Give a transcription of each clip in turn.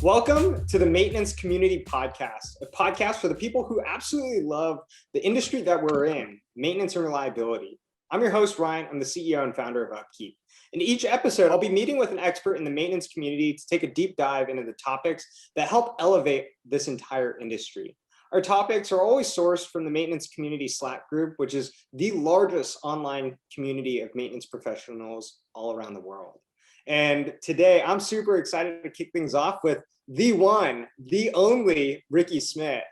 Welcome to the Maintenance Community Podcast, a podcast for the people who absolutely love the industry that we're in, maintenance and reliability. I'm your host, Ryan. I'm the CEO and founder of UpKeep. In each episode, I'll be meeting with an expert in the maintenance community to take a deep dive into the topics that help elevate this entire industry. Our topics are always sourced from the Maintenance Community Slack group, which is the largest online community of maintenance professionals all around the world. And today, I'm super excited to kick things off with the one, the only Ricky Smith.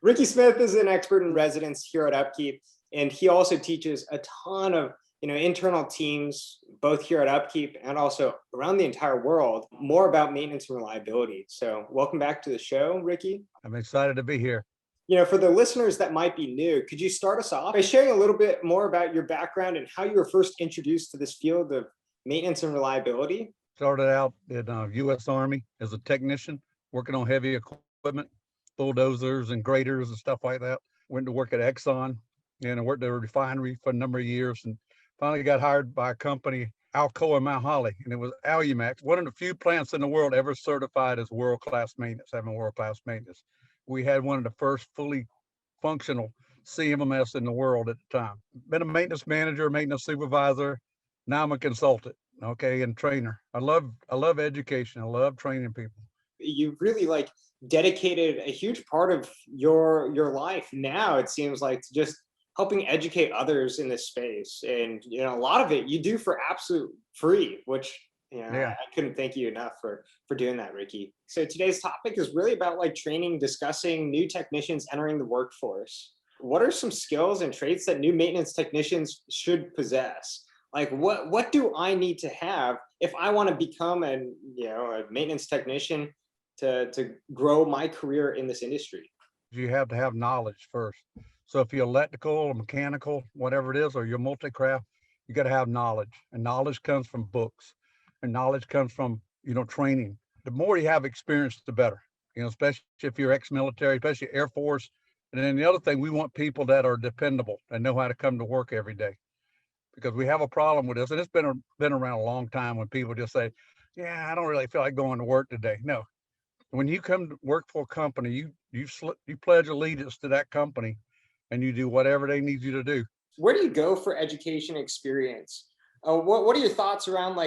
Ricky Smith is an expert in residence here at UpKeep, and he also teaches a ton of internal teams, both here at UpKeep and also around the entire world, more about maintenance and reliability. So welcome back to the show, Ricky. I'm excited to be here. For the listeners that might be new, could you start us off by sharing a little bit more about your background and how you were first introduced to this field of maintenance and reliability? Started out in U.S. Army as a technician, working on heavy equipment, bulldozers and graders and stuff like that. Went to work at Exxon and I worked at a refinery for a number of years and finally got hired by a company, Alcoa Mount Holly, and it was Alumax, one of the few plants in the world ever certified as world-class maintenance, having world-class maintenance. We had one of the first fully functional CMMS in the world at the time. Been a maintenance manager, maintenance supervisor. Now I'm a consultant, and trainer. I love education. I love training people. You really dedicated a huge part of your life now, it seems like, to just helping educate others in this space. And a lot of it you do for absolute free, which I couldn't thank you enough for doing that, Ricky. So today's topic is really about training, discussing new technicians entering the workforce. What are some skills and traits that new maintenance technicians should possess? What do I need to have if I want to become a maintenance technician to grow my career in this industry? You have to have knowledge first. So if you're electrical or mechanical, whatever it is, or you're multi-craft, you got to have knowledge. And knowledge comes from books, and knowledge comes from training. The more you have experience, the better. Especially if you're ex-military, especially Air Force. And then the other thing, we want people that are dependable and know how to come to work every day. Because we have a problem with this, and it's been around a long time when people just say, "Yeah, I don't really feel like going to work today." No, when you come to work for a company, you pledge allegiance to that company, and you do whatever they need you to do. Where do you go for education experience? What are your thoughts around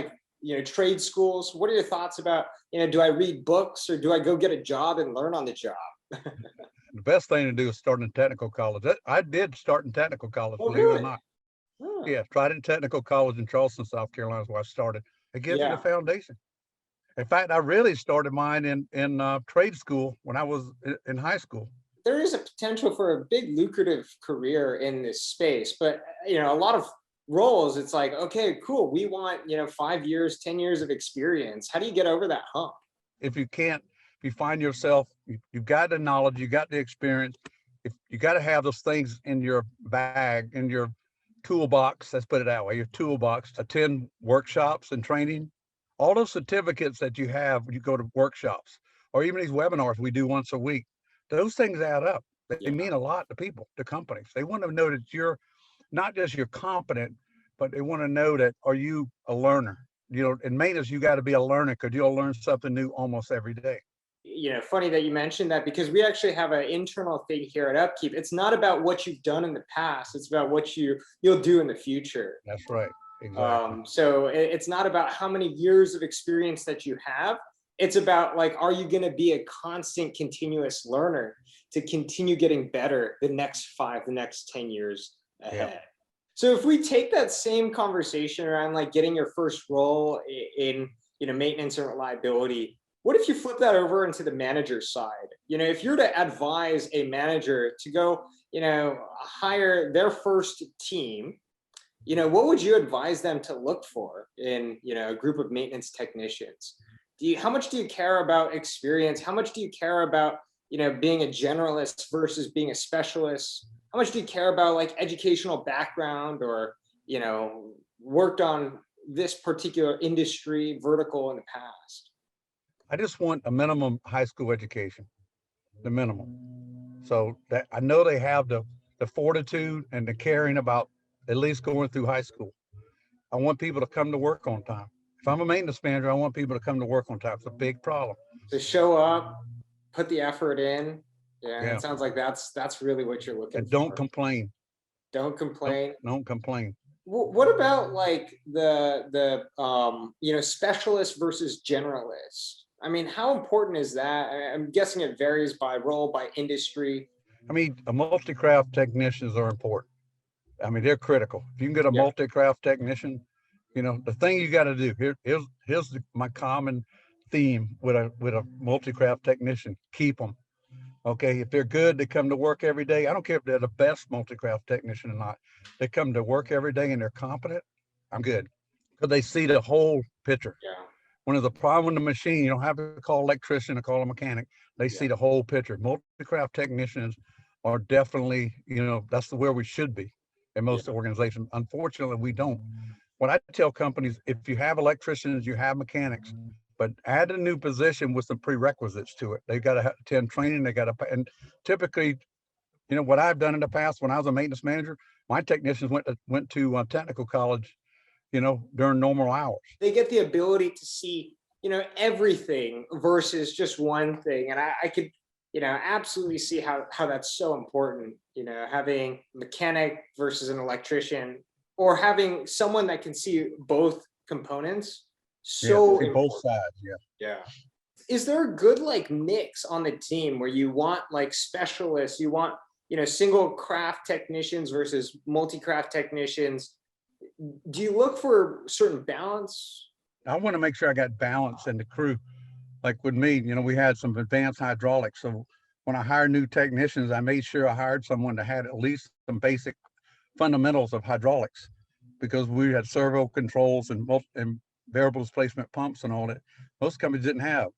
trade schools? What are your thoughts about do I read books or do I go get a job and learn on the job? The best thing to do is start in technical college. I did start in technical college, believe it or not. Oh. Yeah, tried in technical college in Charleston, South Carolina is where I started. It gives you the foundation. In fact, I really started mine in trade school when I was in high school. There is a potential for a big lucrative career in this space, but a lot of roles, it's like, okay, cool, we want 5 years, 10 years of experience. How do you get over that hump? If you find yourself, you've got the knowledge, you got the experience, if you got to have those things in your bag, in your toolbox, let's put it that way, your toolbox, attend workshops and training, all those certificates that you have when you go to workshops, or even these webinars we do once a week, those things add up. They mean a lot to people, to companies. They want to know that you're not just you're competent, but they want to know that are you a learner? In maintenance, you got to be a learner because you'll learn something new almost every day. Funny that you mentioned that, because we actually have an internal thing here at UpKeep. It's not about what you've done in the past. It's about what you'll do in the future. That's right. Exactly. So it's not about how many years of experience that you have. It's about are you going to be a constant, continuous learner to continue getting better the next 5, the next 10 years ahead. Yeah. So if we take that same conversation around getting your first role in maintenance and reliability, what if you flip that over into the manager side? If you're to advise a manager to go, hire their first team, what would you advise them to look for in, a group of maintenance technicians? How much do you care about experience? How much do you care about, being a generalist versus being a specialist? How much do you care about educational background or, worked on this particular industry vertical in the past? I just want a minimum high school education, the minimum. So that I know they have the fortitude and the caring about at least going through high school. I want people to come to work on time. If I'm a maintenance manager, I want people to come to work on time. It's a big problem. To show up, put the effort in. Yeah, Yeah. it sounds like that's really what you're looking And for. don't complain. Don't complain. Don't complain. What about like the specialist versus generalist? I mean, how important is that? I'm guessing it varies by role, by industry. I mean, a multi-craft technicians are important. I mean, they're critical. If you can get a Yeah. multi-craft technician, the thing you got to do here's my common theme with a multi-craft technician: keep them. Okay, if they're good, they come to work every day. I don't care if they're the best multi-craft technician or not. They come to work every day and they're competent. I'm good because they see the whole picture. Yeah. When there's a problem with the machine, you don't have to call an electrician or call a mechanic. They see the whole picture. Multi-craft technicians are definitely, that's where we should be in most organizations. Unfortunately, we don't. What I tell companies, if you have electricians, you have mechanics, but add a new position with some prerequisites to it. They got to attend training. They got to, and typically, what I've done in the past when I was a maintenance manager, my technicians went to technical college, during normal hours. They get the ability to see, everything versus just one thing. And I could, absolutely see how that's so important, having mechanic versus an electrician, or having someone that can see both components. So both sides. Yeah. Is there a good like mix on the team where you want like specialists, you want, single craft technicians versus multi-craft technicians? Do you look for certain balance? I want to make sure I got balance in the crew. Like with me, we had some advanced hydraulics. So when I hired new technicians, I made sure I hired someone that had at least some basic fundamentals of hydraulics, because we had servo controls and variable displacement pumps and all that. Most companies didn't have,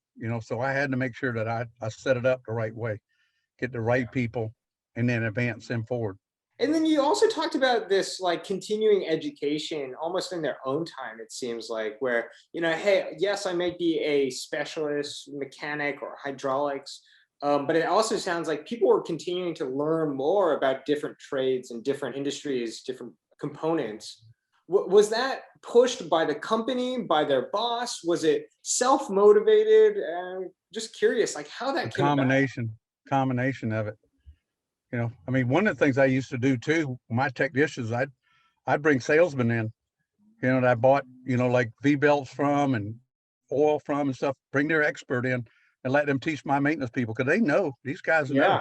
so I had to make sure that I set it up the right way, get the right people, and then advance them forward. And then you also talked about this like continuing education almost in their own time, it seems like, where, hey, yes, I might be a specialist mechanic or hydraulics, but it also sounds like people are continuing to learn more about different trades and different industries, different components. Was that pushed by the company, by their boss? Was it self-motivated? Just curious, like how that came about. Combination of it. I mean, one of the things I used to do too, my technicians, I'd bring salesmen in, that I bought, like V-belts from and oil from and stuff, bring their expert in and let them teach my maintenance people, because these guys know.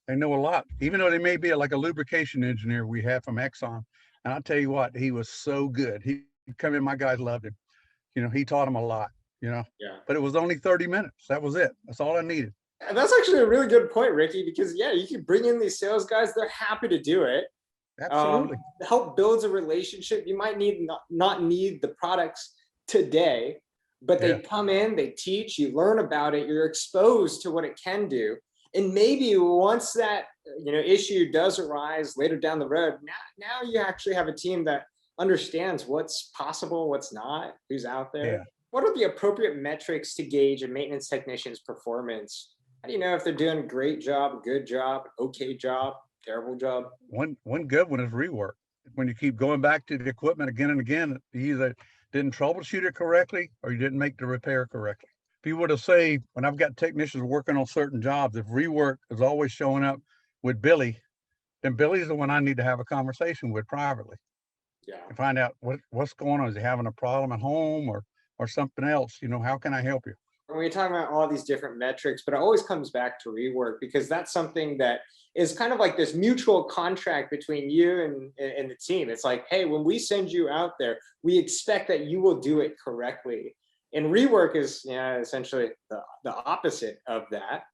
They know a lot, even though they may be like a lubrication engineer we had from Exxon. And I'll tell you what, he was so good. He'd come in, my guys loved him. He taught them a lot, but it was only 30 minutes. That was it. That's all I needed. And that's actually a really good point, Ricky, because you can bring in these sales guys. They're happy to do it. Absolutely. Help builds a relationship. You might not need the products today, but they come in, they teach, you learn about it, you're exposed to what it can do. And maybe once that issue does arise later down the road, now you actually have a team that understands what's possible, what's not, who's out there. Yeah. What are the appropriate metrics to gauge a maintenance technician's performance? How do you know if they're doing a great job, good job, okay job, terrible job? One good one is rework. When you keep going back to the equipment again and again, you either didn't troubleshoot it correctly or you didn't make the repair correctly. If you were to say, when I've got technicians working on certain jobs, if rework is always showing up with Billy, then Billy's the one I need to have a conversation with privately. And find out what's going on. Is he having a problem at home or something else? How can I help you? When you're talking about all these different metrics, but it always comes back to rework, because that's something that is kind of like this mutual contract between you and the team. It's like, hey, when we send you out there, we expect that you will do it correctly. And rework is essentially the opposite of that.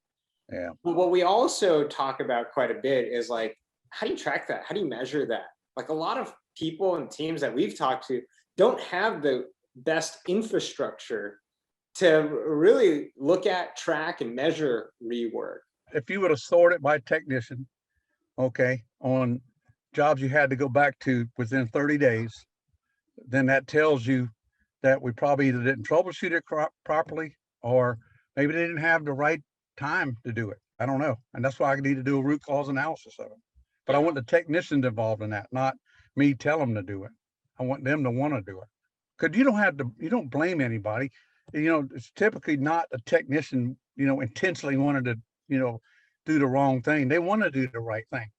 Yeah. But what we also talk about quite a bit is like, how do you track that? How do you measure that? Like a lot of people and teams that we've talked to don't have the best infrastructure to really look at, track, and measure rework. If you would have sorted by technician, on jobs you had to go back to within 30 days, then that tells you that we probably either didn't troubleshoot it properly, or maybe they didn't have the right time to do it. I don't know. And that's why I need to do a root cause analysis of it. But I want the technicians involved in that, not me tell them to do it. I want them to want to do it. because you don't blame anybody. It's typically not a technician, intentionally wanted to, do the wrong thing. They want to do the right thing.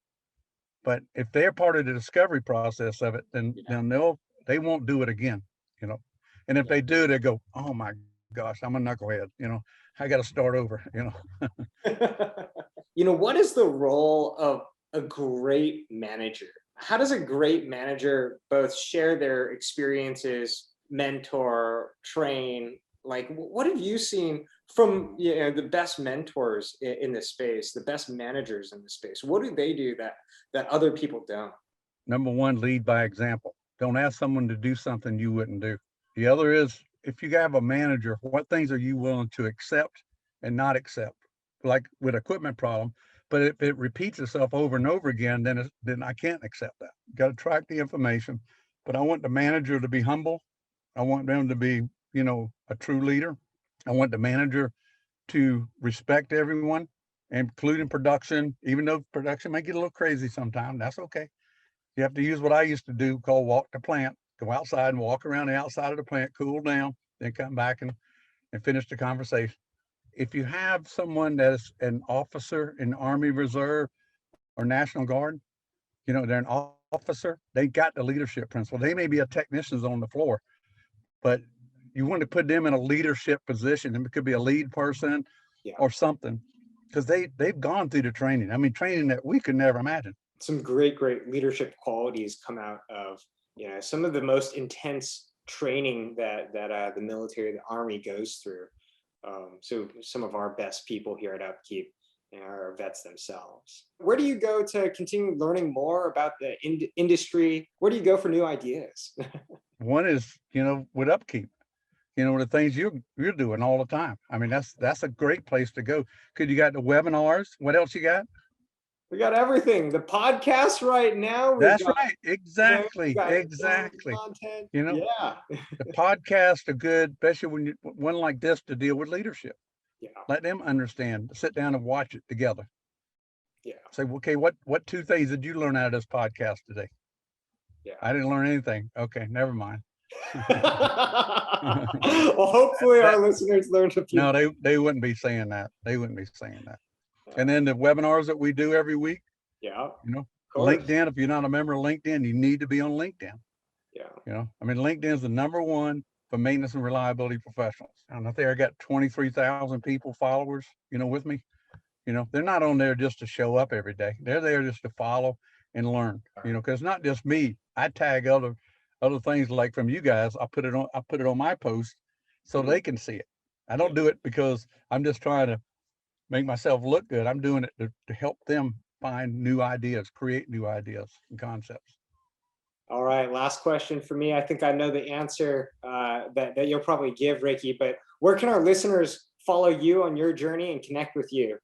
But if they're part of the discovery process of it, then Yeah. they won't do it again, you know. And if they do, they go, oh my gosh, I'm a knucklehead, I got to start over. What is the role of a great manager? How does a great manager both share their experiences, mentor, train? Like, what have you seen from the best mentors in this space, the best managers in the space? What do they do that other people don't? Number one, lead by example. Don't ask someone to do something you wouldn't do. The other is, if you have a manager, what things are you willing to accept and not accept? Like with equipment problem, but if it repeats itself over and over again, then I can't accept that. Got to track the information, but I want the manager to be humble. I want them to be, a true leader. I want the manager to respect everyone, including production, even though production may get a little crazy sometimes. That's okay. You have to use what I used to do called walk the plant, go outside and walk around the outside of the plant, cool down, then come back and finish the conversation. If you have someone that is an officer in the Army Reserve or National Guard, they're an officer, they got the leadership principle. They may be a technicians on the floor, but you want to put them in a leadership position, and it could be a lead person or something, because they've gone through the training. I mean, training that we could never imagine. Some great leadership qualities come out of some of the most intense training that the military, the Army goes through. So some of our best people here at UpKeep are vets themselves. Where do you go to continue learning more about the industry? Where do you go for new ideas? One is, with UpKeep, the things you're doing all the time. I mean, that's a great place to go. Because you got the webinars. What else you got? We got everything. The podcast right now. That's right. Exactly. got Exactly. content. The podcasts are good, especially when one like this to deal with leadership. Yeah. Let them understand. Sit down and watch it together. Yeah. Say, okay, what two things did you learn out of this podcast today? Yeah. I didn't learn anything. Okay, never mind. Well, hopefully our listeners learned a few. No, they wouldn't be saying that. They wouldn't be saying that. And then the webinars that we do every week. Yeah. LinkedIn, if you're not a member of LinkedIn, you need to be on LinkedIn. Yeah. I mean, LinkedIn is the #1 for maintenance and reliability professionals. I don't know if I got 23,000 people, followers, with me. They're not on there just to show up every day. They're there just to follow and learn, because it's not just me. I tag other things like from you guys. I put it on my post so they can see it. I don't do it because I'm just trying to make myself look good. I'm doing it to help them find new ideas, create new ideas and concepts. All right, last question for me. I think I know the answer that you'll probably give, Ricky, but where can our listeners follow you on your journey and connect with you?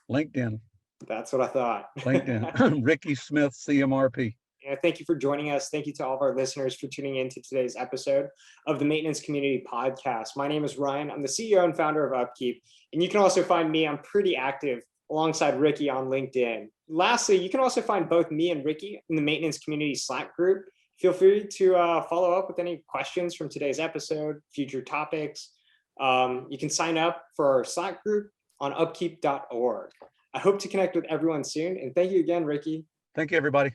LinkedIn. That's what I thought. LinkedIn. Ricky Smith, CMRP. Thank you for joining us. Thank you to all of our listeners for tuning in to today's episode of the Maintenance Community Podcast. My name is Ryan. I'm the CEO and founder of UpKeep. And you can also find me, I'm pretty active alongside Ricky on LinkedIn. Lastly, you can also find both me and Ricky in the Maintenance Community Slack group. Feel free to follow up with any questions from today's episode, future topics. You can sign up for our Slack group on upkeep.org. I hope to connect with everyone soon. And thank you again, Ricky. Thank you, everybody.